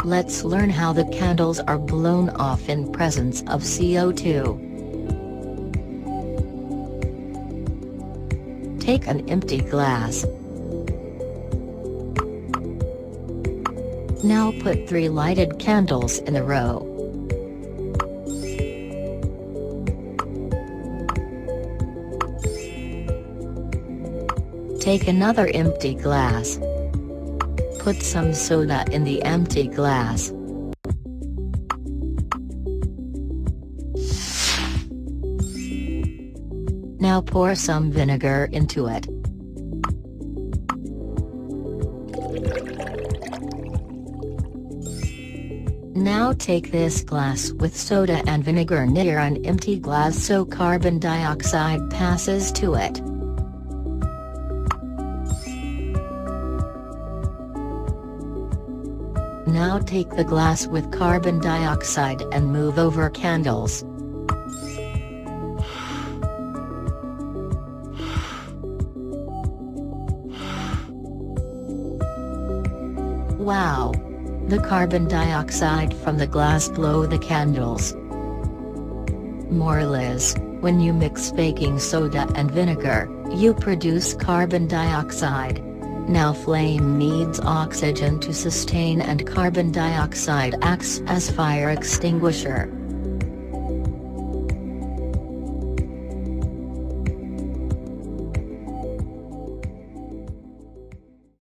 Let's learn how the candles are blown off in presence of CO2. Take an empty glass. Now put 3 lighted candles in a row. Take another empty glass. Put some soda in the empty glass. Now pour some vinegar into it. Now take this glass with soda and vinegar near an empty glass so carbon dioxide passes to it. Now take the glass with carbon dioxide and move over candles. Wow! The carbon dioxide from the glass blow the candles. Moral is, when you mix baking soda and vinegar, you produce carbon dioxide. Now flame needs oxygen to sustain and carbon dioxide acts as fire extinguisher.